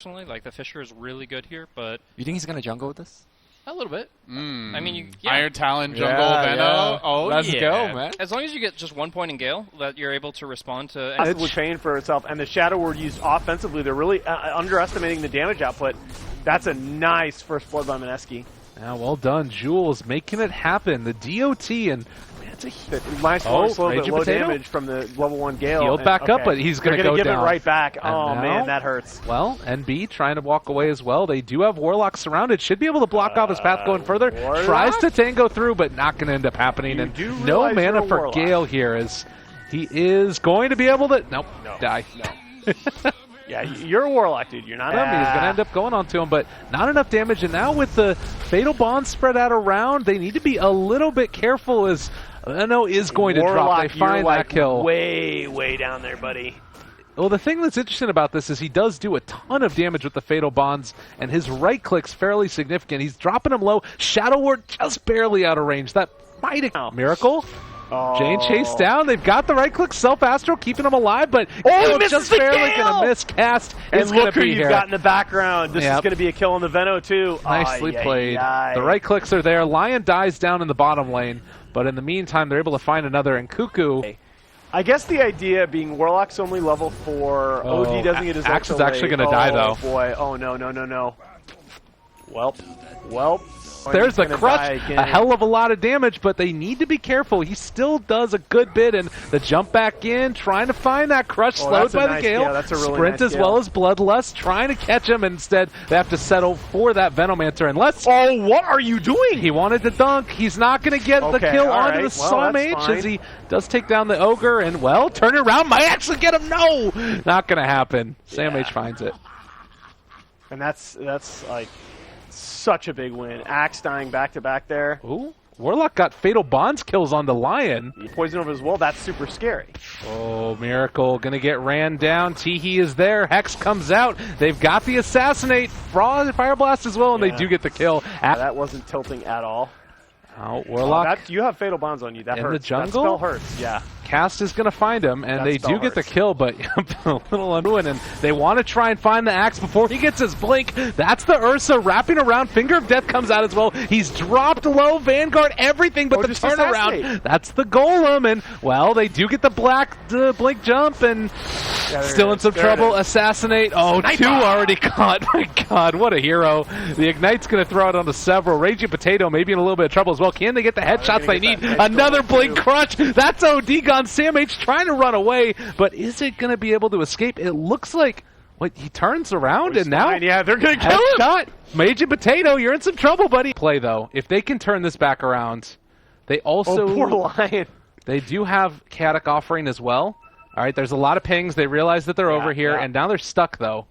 Personally, like the Fisher is really good here, but You think he's gonna jungle with this? a little bit. I mean, Iron Talon, Jungle, Venom. Oh, let's yeah. go, man. As long as you get just 1 point in Gale, that you're able to respond to. It's paying for itself, and the Shadow Word used offensively, they're really underestimating the damage output. That's a nice first blood by Mineski. Yeah, well done, Jules, making it happen. The DOT and it's a Nice slow bit Raging low Potato? damage from the level 1 Gale. Healed back up, but he's going to go give down. it right back. And Oh now- man, that hurts. Well, NB trying to walk away as well. They do have Warlock surrounded. Should be able to block off his path going further. Warlock? Tries to tango through, but not going to end up happening. You And do no realize you're mana a for Warlock. Gale here as he is going to be able to... Nope, die. Yeah, you're a Warlock, dude. You're not He's going to end up going onto him, but not enough damage. And now with the Fatal Bond spread out around, they need to be a little bit careful as Venom is going to drop. Warlock, They find you're like that kill. way down there, buddy. Well, the thing that's interesting about this is he does do a ton of damage with the Fatal Bonds, and his right click's fairly significant. He's dropping him low. Shadow Ward just barely out of range. That might have... Miracle? Jane chased down. They've got the right click. Self-Astro keeping him alive, but just barely going to miss. Cast And is going look to who be you've here. got in the background. This is Yep. going to be a kill on the Venom, too. Nicely Ay, played. ay, ay. The right clicks are there. Lion dies down in the bottom lane, but in the meantime, they're able to find another, and Cuckoo... I guess the idea being Warlock's only level 4, OD doesn't get his Axe is ultra actually late. gonna die, though. Oh, boy. Oh, no. Welp. There's the He's gonna crush, die again. a hell of a lot of damage, but they need to be careful. He still does a good bit, and the jump back in, trying to find that crush, slowed that's a by the nice Gale. Gale. That's a really Sprint nice as well Gale. as Bloodlust, trying to catch him. Instead, they have to settle for that Venomancer, unless Oh, what are you doing? he wanted to dunk. He's not going to get the Okay, kill all onto right. the Well, Sam that's H fine. as he does take down the Ogre, and, well, turn it around, might actually get him. No! Not going to happen. Sam H finds it. And that's like such a big win. Axe dying back to back there. Ooh. Warlock got Fatal Bonds kills on the Lion. Poison over as well. That's super scary. Oh, Miracle gonna get ran down. Teehee is there. Hex comes out. They've got the Assassinate. Fire Blast as well, and they do get the kill. That wasn't tilting at all. Oh, Warlock You have Fatal Bonds on you. That in hurts. the jungle? That spell hurts. Yeah. Cast is going to find him, and That they spell do get the hurts. kill, but a little unruined, and they want to try and find the Axe before he gets his blink. That's the Ursa wrapping around. Finger of Death comes out as well. He's dropped low, Vanguard, everything but the just turnaround. assassinate. That's the Golem, and, well, they do get the black blink jump, and still in some trouble. Assassinate. Oh, two already caught. My God, what a hero. The Ignite's going to throw it onto several. Raging Potato maybe in a little bit of trouble as well. Can they get the headshots they need? Another blink crush. That's OD gone. Sam H trying to run away, but is it going to be able to escape? It looks like he turns around and now Yeah, they're going to kill him. headshot. Raging Potato, you're in some trouble, buddy. Play though. If they can turn this back around, they also Oh, poor Lion. they do have Chaotic Offering as well. All right, there's a lot of pings. They realize that they're over here, and now they're stuck, though.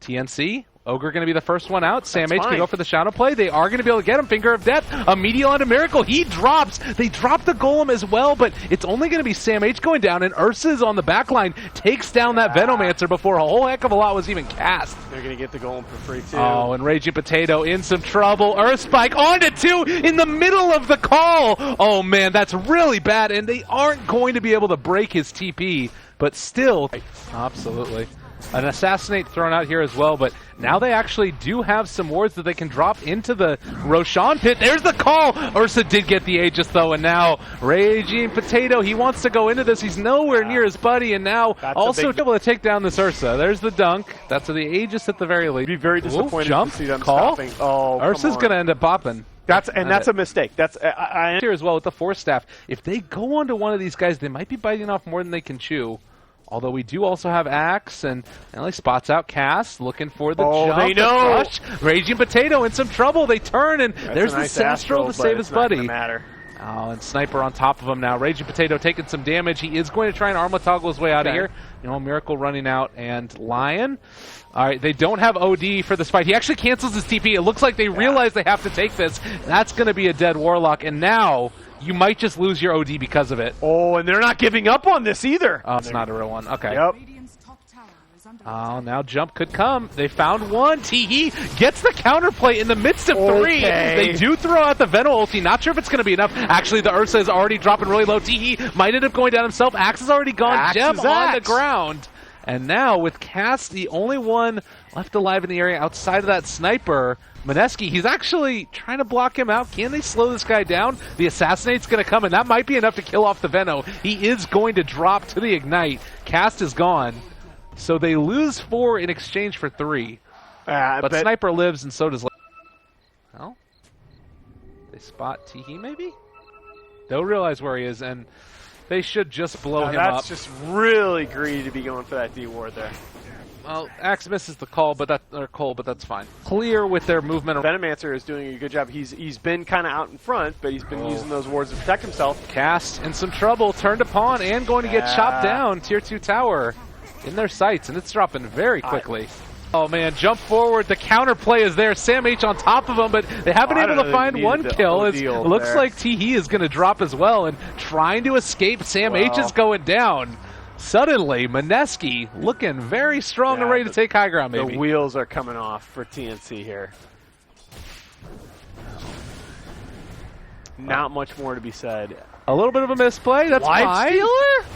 TnC, Ogre going to be the first one out. Sam H can go for the shadow play. They are going to be able to get him. Finger of Death, a medial onto Miracle. He drops. They drop the Golem as well, but it's only going to be Sam H going down, and Ursa's on the back line, takes down that Venomancer before a whole heck of a lot was even cast. They're going to get the Golem for free, too. Oh, and Raging Potato in some trouble. Earth Spike onto two in the middle of the call. Oh, man, that's really bad, and they aren't going to be able to break his TP, but still. Absolutely. An Assassinate thrown out here as well, but now they actually do have some wards that they can drop into the Roshan pit. There's the call! Ursa did get the Aegis, though, and now Raging Potato, he wants to go into this. He's nowhere near his buddy, and now also able to take down this Ursa. There's the dunk. That's the Aegis at the very least. Be very disappointed jump, to see them call. stopping. Oh, Ursa's going to end up popping. That's a mistake. That's Here as well with the Force Staff. If they go onto one of these guys, they might be biting off more than they can chew. Although we do also have Axe, and he spots out Cass, looking for the jump. They know. The crush. Raging Potato in some trouble. They turn, and there's the nice Astral to save his buddy. Matter. Oh, and Sniper on top of him now. Raging Potato taking some damage. He is going to try and Armor Toggle his way out of here. Miracle running out, and Lion. All right, they don't have OD for this fight. He actually cancels his TP. It looks like they realize they have to take this. That's going to be a dead Warlock, and now you might just lose your OD because of it. Oh, and they're not giving up on this either. Oh, it's not a real one. Okay. Yep. Oh, now jump could come. They found one. Teehee gets the counterplay in the midst of three. They do throw out the Venom ulti. Not sure if it's going to be enough. Actually, the Ursa is already dropping really low. Teehee might end up going down himself. Axe is already gone. Gem on the ground. And now with Cass, the only one left alive in the area outside of that sniper. Mineski, he's actually trying to block him out. Can they slow this guy down? The Assassinate's going to come, and that might be enough to kill off the Veno. He is going to drop to the Ignite. Cast is gone. So they lose 4 in exchange for 3. But Sniper lives, and so does... Well, they spot Teehee, maybe? They'll realize where he is, and they should just blow him up. That's just really greedy to be going for that D-ward there. Well, Axe misses the call, but that's fine. Clear with their movement. Venomancer is doing a good job. He's been kind of out in front, but he's been using those wards to protect himself. Cast in some trouble, turned upon, and going to get chopped down. Tier 2 tower in their sights, and it's dropping very quickly. Oh man, jump forward, the counterplay is there. Sam H on top of him, but they haven't been able to find one kill. It looks like Teehee is going to drop as well, and trying to escape, Sam H is going down. Suddenly, Mineski looking very strong and ready to take high ground, maybe. The wheels are coming off for TnC here. Not much more to be said. A little bit of a misplay, that's fine.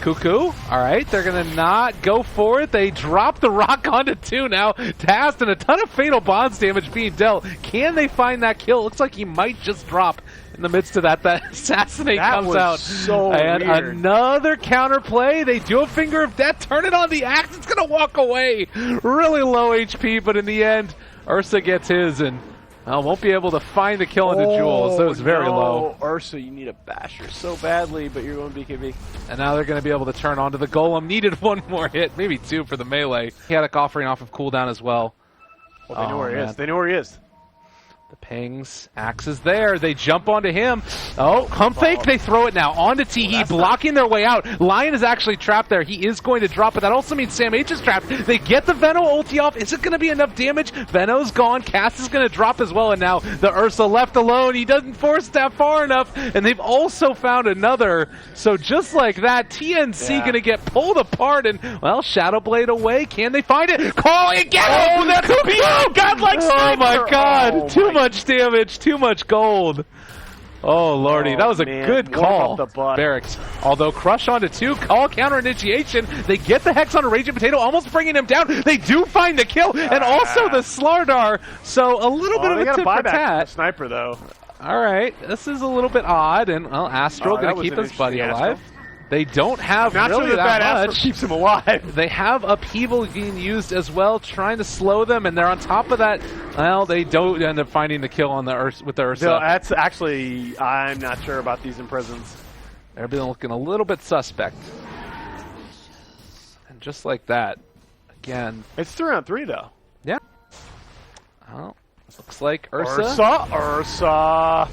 Cuckoo, all right, they're going to not go for it. They drop the rock onto 2 now. Tast and a ton of Fatal Bonds damage being dealt. Can they find that kill? Looks like he might just drop in the midst of that. That Assassinate comes out. So and weird. Another counterplay. They do a Finger of Death, turn it on the Axe. It's going to walk away. Really low HP, but in the end, Ursa gets his and won't be able to find the kill into Jules. That was very low. Ursa, you need a basher so badly, but you're going BKB. And now they're going to be able to turn onto the Golem. Needed 1 more hit, maybe 2 for the melee. Chaotic offering off of cooldown as well. Well, they know where he is. They know where he is. The pings. Axe is there. They jump onto him. Oh, hump fake. They throw it now onto Teehee, blocking their way out. Lion is actually trapped there. He is going to drop, but that also means Sam H is trapped. They get the Veno ulti off. Is it going to be enough damage? Veno's gone. Cast is going to drop as well, and now the Ursa left alone. He doesn't force stab far enough, and they've also found another. So just like that, TnC going to get pulled apart, and, well, Shadow Blade away. Can they find it? Call it again! Oh, that's a beat! Godlike sniper! Oh, my God. Too much damage, too much gold. Oh lordy, that was a good call. Barracks. Although crush onto 2, call counter initiation. They get the Hex on a Raging Potato, almost bringing him down. They do find the kill, and also the Slardar. So a little bit of a tit for tat. Sniper though. All right, this is a little bit odd, and well, Astral gonna keep his buddy alive. They don't have really that much. Keeps him alive. They have Upheaval being used as well, trying to slow them, and they're on top of that. Well, they don't end up finding the kill on the with the Ursa. No, that's actually, I'm not sure about these imprisons. They're been looking a little bit suspect. And just like that, again. It's 3-on-3 though. Yeah. Well, looks like Ursa.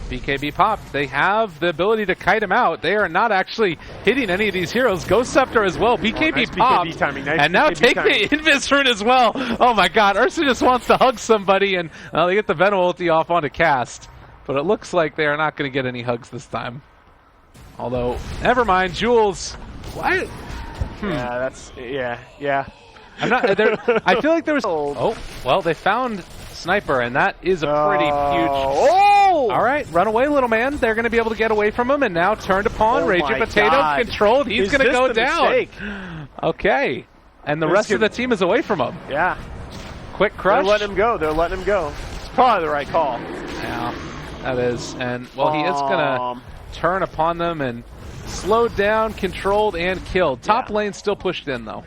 BKB popped. They have the ability to kite him out. They are not actually hitting any of these heroes. Ghost Scepter as well. BKB nice popped. BKB timing. Nice and now BKB take timing. the Invis Rune as well. Oh my God. Ursa just wants to hug somebody, and they get the Veno ulti off onto Cast. But it looks like they are not going to get any hugs this time. Although, never mind. Jules. Why? Yeah, that's, yeah. I'm not. I feel like there was. Oh, well, they found Sniper, and that is a pretty huge. Oh! All right, run away, little man. They're going to be able to get away from him, and now turned upon. Raging Potato controlled. He's going to go down. Mistake? Okay, and the rest of the team is away from him. Yeah. Quick crush. They're letting him go. They're letting him go. It's probably the right call. Yeah, that is. And, well, he is going to turn upon them and slowed down, controlled, and killed. Top lane still pushed in, though.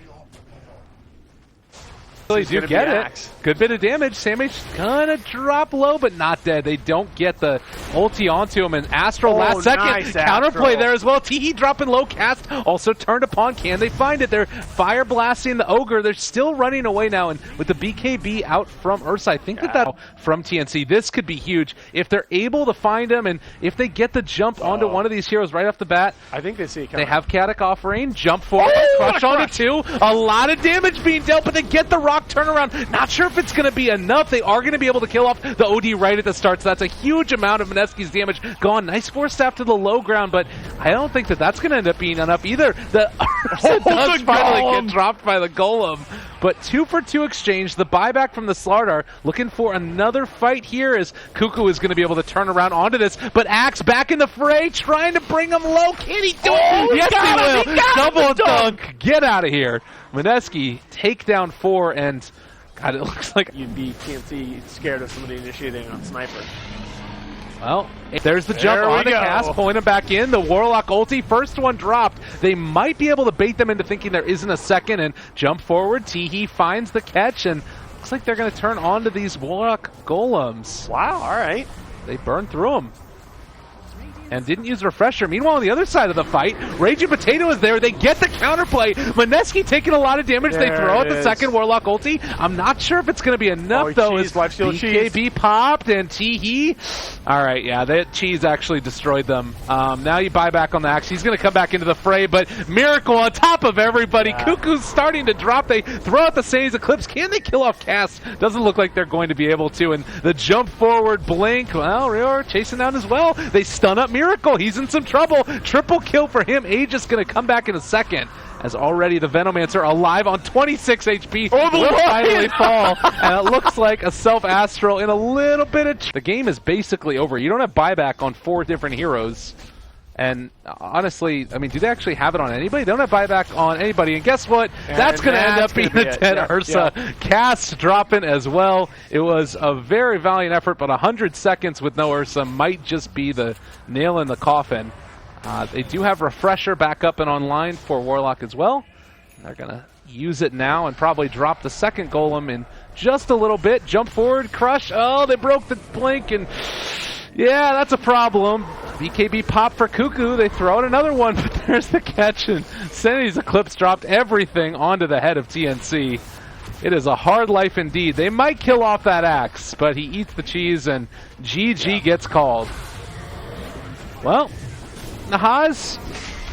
They do get it. Good bit of damage. Sam H gonna drop low, but not dead. They don't get the ulti onto him, and Astral last second counterplay there as well. Teehee dropping low. Cast also turned upon. Can they find it? They're fire blasting the Ogre. They're still running away now, and with the BKB out from Ursa, I think that from TnC, this could be huge. If they're able to find him, and if they get the jump onto one of these heroes right off the bat, I think they see it coming. They have Chaotic Offering, jump forward, crush onto 2. A lot of damage being dealt, but they get the rock turnaround. Not sure if it's going to be enough. They are going to be able to kill off the OD right at the start, so that's a huge amount of Mineski's damage gone. Nice force staff to the low ground, but I don't think that that's going to end up being enough either. The Ursa does finally get dropped by the Golem, but 2 for 2 exchange. The buyback from the Slardar, looking for another fight here as Cuckoo is going to be able to turn around onto this, but Axe back in the fray, trying to bring him low. Can he do it? Yes, he will. Double dunk. Get out of here. Mineski, takedown 4, and God, it looks like... You'd be TnC scared of somebody initiating on Sniper. Well, there's the jump There we on the go. cast, pulling him back in. The Warlock ulti, first one dropped. They might be able to bait them into thinking there isn't a second and jump forward. Teehee finds the catch, and looks like they're going to turn onto these Warlock golems. Wow, all right. They burned through them. And didn't use Refresher. Meanwhile, on the other side of the fight, Raging Potato is there. They get the counterplay. Mineski taking a lot of damage. There they throw out it the is. second Warlock ulti. I'm not sure if it's going to be enough, though. Cheese, life steal cheese. BKB popped and Teehee. All right, yeah, that cheese actually destroyed them. Now you buy back on the axe. He's going to come back into the fray, but Miracle on top of everybody. Yeah. Cuckoo's starting to drop. They throw out the Saves Eclipse. Can they kill off Cass? Doesn't look like they're going to be able to. And the jump forward blink. Well, Rior chasing down as well. They stun up Miracle. He's in some trouble. Triple kill for him. Aegis going to come back in a second, as already the Venomancer alive on 26 HP will finally fall. And it looks like a self-astral in a little bit of... The game is basically over. You don't have buyback on 4 different heroes. And honestly, I mean, do they actually have it on anybody? They don't have buyback on anybody. And guess what? That's going to end up being a dead Ursa. Cast dropping as well. It was a very valiant effort, but 100 seconds with no Ursa might just be the nail in the coffin. They do have Refresher back up and online for Warlock as well. They're going to use it now and probably drop the second golem in just a little bit. Jump forward, crush. Oh, they broke the blink, and yeah, that's a problem. BKB pop for Cuckoo. They throw out another one, but there's the catch, and Sanity's Eclipse dropped everything onto the head of TnC. It is a hard life indeed. They might kill off that axe, but he eats the cheese, and GG gets called. Well, Nahaz,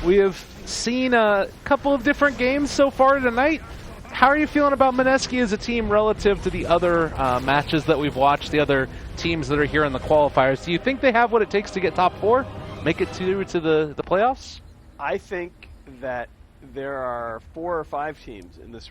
we have seen a couple of different games so far tonight. How are you feeling about Mineski as a team relative to the other matches that we've watched, the other teams that are here in the qualifiers? Do you think they have what it takes to get top 4, make it to the playoffs? I think that there are 4 or 5 teams in this